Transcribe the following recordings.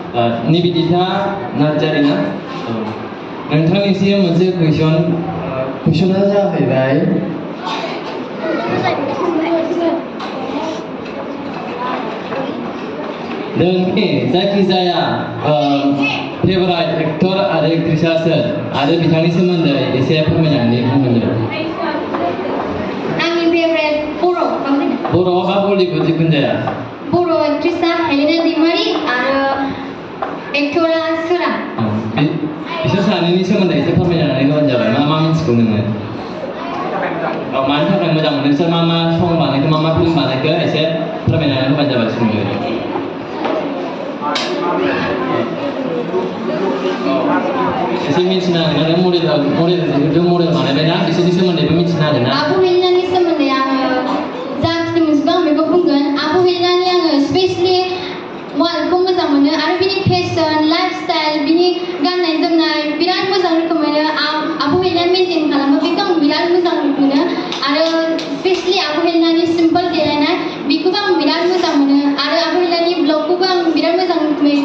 निबिदिता नार्जारि ना नोंथांनिसिम मोनसे कुइसना जाहैबाय नोंनि जायखिजाया फेभराइट एक्टर आरो एक्ट्रिसा सोर आरो बिथांनि सोमोन्दै एसे फोरमायनानै बुंदो। आंनि फेभरेट बर' बा बलिउड जिखुनु जाया। बर' एक्ट्रिसा हेलेना दैमारि आरो एक्टरा सोरां। बिसोर सानैनि सोमोन्दै एसे फोरमायनानै होबानो जाबाय। मा मिथिगौ नोङो? मानि थाखाय मोजां मोनो बिसोर मा सं बानायखो मा फिल्म बानायखो एसे फोरमायनानै होबानो जाबाय सुंद'यै। एसे मिथिनो हागोन मडेल बानायबायना बिसोरनि सोमोन्दैबो मिथिनो हागोन ना? आब' हेलेनानि सोमोन्दै आङो जाखिनि मिथिगौ आं बेखौ बुंगोन। आब' हेलेनानि आङो स्पेशलि वालखौ मोजां मोनो आरो बिनि फेशन लाइफ स्टाइल बिनि गाननाय जोमनाय बिराद मोजां रोखोमैनो आब' हेलेना मेनटेन खालामो बेखौ आं बिराद मोजां मोनो आरो स्पेशलि आब' हेलेनानि सिम्पोल देलायनाय बेखौबो आं बिराद मोजां मोनो आरो आब' हेलेनानि ब्लगखौबो आं बिराद मोजां रोखोमै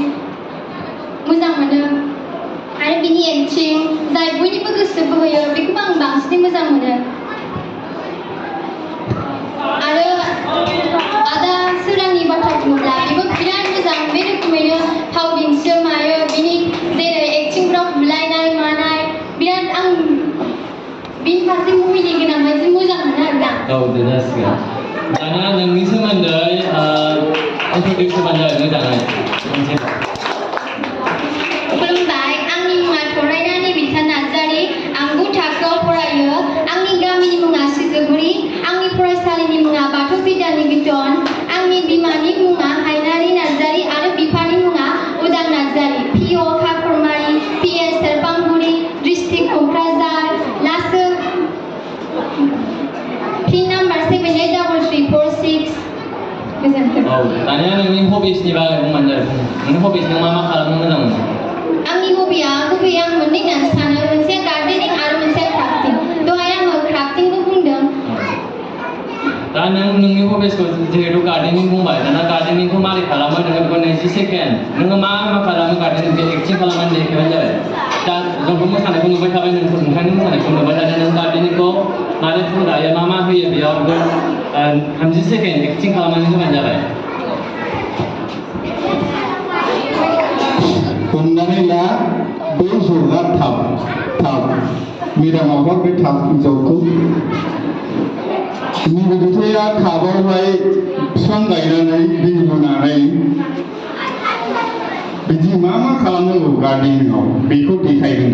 मोजां मोनो आरो बिनि एक्टिं जाय बयनिबो गोसो बोहोयो बेखौबो आं बांसिनै मोजां मोनो आरो आदा सोरांनि बाथ्रा बुङोब्ला बेबो बिराद मोजां बे रोखोमैनो फाव दिन्थियो मायो बिनि जेरै एक्टिंफ्राव बुलायनाय मानाय बिराद आं बिनि फारसे मुहिनि गोनां बायदि मोजां मोनो आरोना। औ दे जासिगोन। दानिया नोंनि सोमोन्दै इन्ट्रडिउस होबानो जाबाय मोजाङै। खुलुमबाय, आंनि मुङा थरायना निबिथा नार्जारि। आं 9 थाखोआव फरायो। आंनि गामिनि मुङा सिजोगुरि। आंनि फरायसालिनि मुङा बाथौ बिद्यानिकेतन। आंनि बिमानि मुङा हायनारि नार्जारि आरो बिफानि मुङा उदां नार्जारि। PO खाखरमारि, PS सेरफांगुरि, डिस्ट्रिक्ट क'क्राझार, लासो पिन नाम्बार 783346। गोजोन्थों। औ दानिया नोंनि हबिसनि बागै बुंबानो जाबाय। नोंनि हबिस नों मा खालामनो मोजां मोनो? आंनि हबिया गुबैयै आं मोननै होननानै सानो मोनसेया गार्डेनिं आरो मोनसेया क्राफ्टिं। दहाय आङो क्राफ्टिंखौ बुंदों। दा नोंनि हबिसखौ जिहेतु गार्डेनिं बुंबाय दाना गार्डेनिंखौ मारै खालामो नोङो बेखौ 20 सेकेन्ड नोङो मा खालामो गार्डेनिं एक्टिं खालामनानै देखायबानो जाबाय। दा जोंथ' मोसानायखौ नुबाय थाबाय नोंथांनि मोसानायखौ नुबाय दानिया नों गार्डेनिंखौ मारै फुल गायो मा होयो बेयाव 30 सेकेन्ड एक्टिं खालामनानै होबानो जाबाय। हमनानै ला बै जगा थाब मिरामावबा बे थाब जगखौ निबिदिथाया थाबावहाय बिफां गायनानै दै लुनानै बिदि मा खालामनांगौ गार्डेनिंआव बेखौ देखायगोन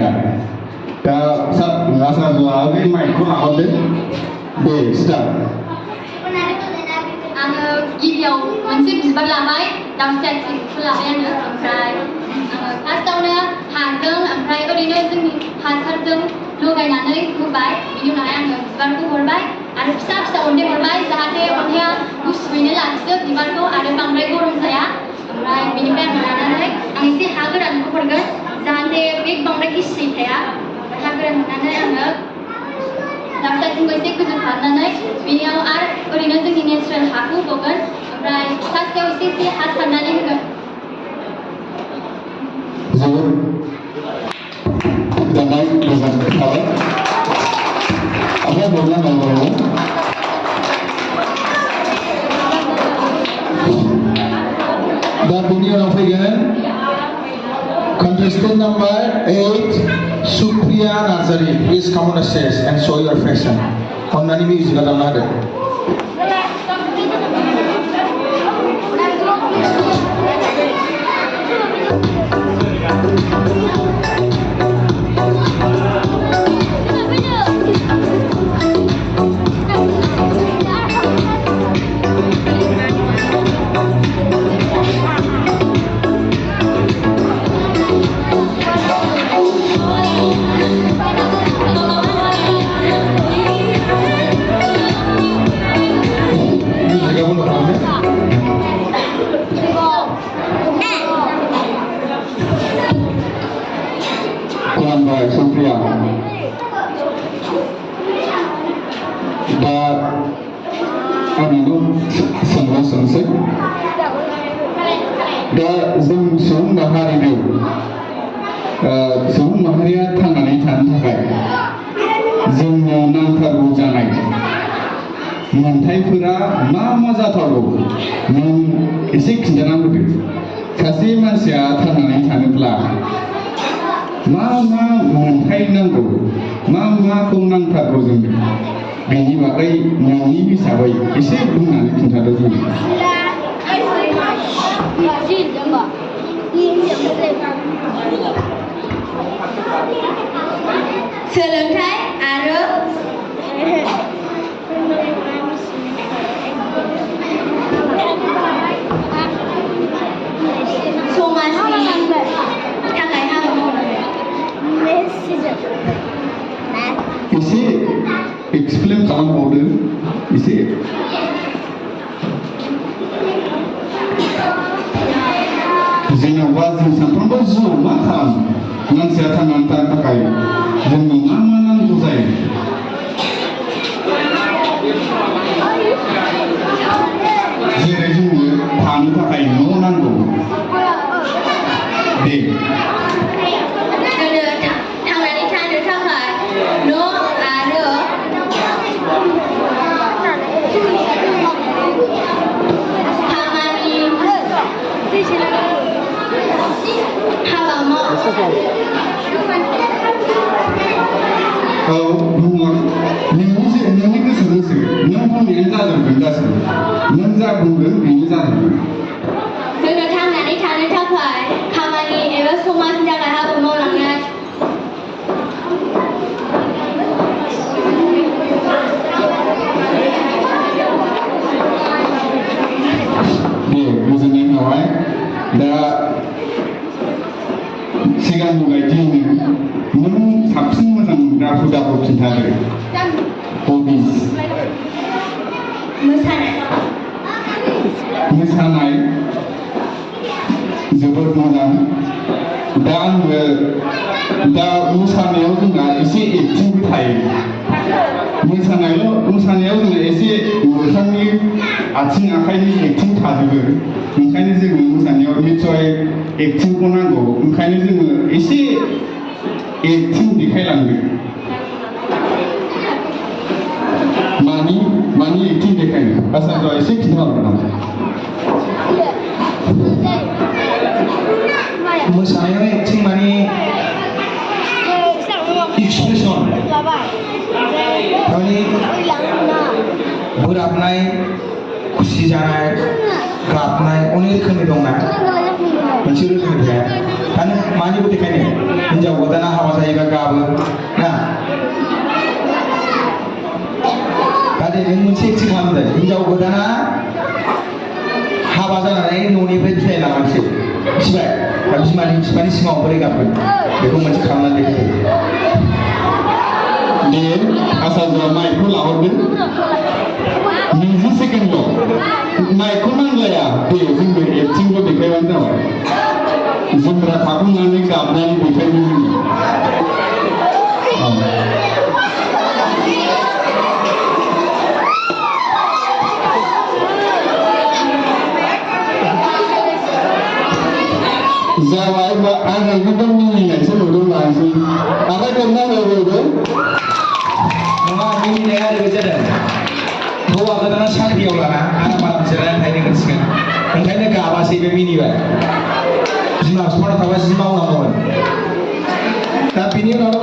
दा आसा बे माइकखौ लाहरदो दे स्टार्ट। आङो गिबियाव मोनसे बिबार लाबाय दाउस्रि आथिंखौ लाबाय आङो ओमफ्राय आङो फार्स्टआवनो हाजों ओमफ्राय ओरैनो जोंनि हासारजों लगायनानै होबाय बिनि उनावहाय आङो बिबारखौ हरबाय आरो फिसा अन्थाइ हरबाय जाहाथे अन्थाइया गुसुयैनो लाखियो बिबारखौ आरो बांद्राय गरम जाया ओमफ्राय बिनिफ्राय आङो लानानै आं एसे हा गोरानखौ हरगोन जाहाथे बे बांद्राय गिसि थाया हा गोरान हरनानै आङो दाउस्रि आथिंखौ एसे गोजौ खालामनानै बेनियाव आरो ओरैनो जोंनि नेचारेल हाखौ होबावगोन ओमफ्राय फार्स्टआव एसे हा सारनानै होगोन। जोबोद गोजोननाय थाबाय। ओमफ्राय बबेला नांगौ दा बेनि उनाव फैगोन contestant number 8 Supriya Narzari. Please come on the stage and show your fashion. अन्नानै मिउजिकआ दामना होदो। मानसिया थांनानै थानो थाखाय जोंनो नांथारगौ जानाय मोनथायफोरा मा मा जाथावगौ नों एसे खिन्थाना होदो। सासे मानसिया थांनानै थानोब्ला मा मा मोनथाय नांगौ, मा माखौ नांथारगौ जोंनो, बेनि बागै नोंनि हिसाबै एसे बुंनानै खिन्थादो जोंनो। सोलोंथाइ आरो समाजनि थाखाय हाबा मावनांगौ। एसे एक्सप्लेन खालामबावदो एसे। जेनेबा जों सानफ्रोमबो जिउआव मा खालामो, मानसिया थांनानै थानो थाखाय जोंनो मा मा नांगौ जायो? जेरै जोंनो थानो थाखाय न' नांगौ। दे जोंनो थांनानै थानो थाखाय न' आरो खामानि हाबा औ बुङो नोंनि गोसो नों बुंनायानो जाजोबगोन गासैबो। नों जा बुंदों बेनो जाजोबगोन। जोंनो थांनानै थानो थाखाय खामानि एबा समाजनि थाखाय हाबा मावलांनाय। दे गोजोननाय थाबाय। दा सिगांनि बायदियैनो नों साबसिन मोजां मोनग्रा हुदाखौ खिन्थादो। हबिस। मोसानाय जोबोद मोजां। दा मोसानायाव जोंहा एसे एक्टिंबो थायो। मोसानायाव जोंहा एसे मोखांनि आथिं आखाइनि एक्टिं थाजोबो। ओंखायनो जोङो मोसानायाव निस्सय एक्टिंखौ नांगौ। ओंखायनो जोङो एसे एक्टिं देखायलांदो। मानि एक्टिं देखायनो आसामफ्राव एसे खिन्थाहरगोन नामा? मोसानायाव एक्टिं माने एक्सप्रेसन माने बोराबनाय, खुसि जानाय, गाबनाय अनेक रोखोमनि दंना, मोनसे रोखोमनि थाया। दा नों मानिबो देखायनो हिनजाव गोदाना हाबा जायोबा गाबो ना। दा दे नों मोनसे एक्टिं खालामदो। हिनजाव गोदाना हाबा जानानै न'निफ्राय बिलाइ लानांसै मिथिबाय? दा बिफानि सिगाङाव बोरै गाबगोन बेखौ मोनसे खालामनानै देखायदो। दे आसामफ्रा माइकखौ लाहरदो। 20 सेकेन्डल'। माइकखौ नांलाया। दे जोंबो एक्टिंखौ देखायबानो जाबाय। जोमग्रा थाखुमनानै गाबनानै देखायनो जोङो। जाबाय आं नोंखौ मिनिनायसो नुदों मानसि। आखाइ खबना होबोदो। नङा मिनिनाया ओरैबायदि जादों। हौवा गोदाना साख्रियाव लाना आराम जिरायनानै थाहैनो मोनसिगोन। ओंखायनो गाबासै बे मिनिबाय। बिमा बिफानाव थाबा जि मावनांगौमोन। दा बिनि उनाव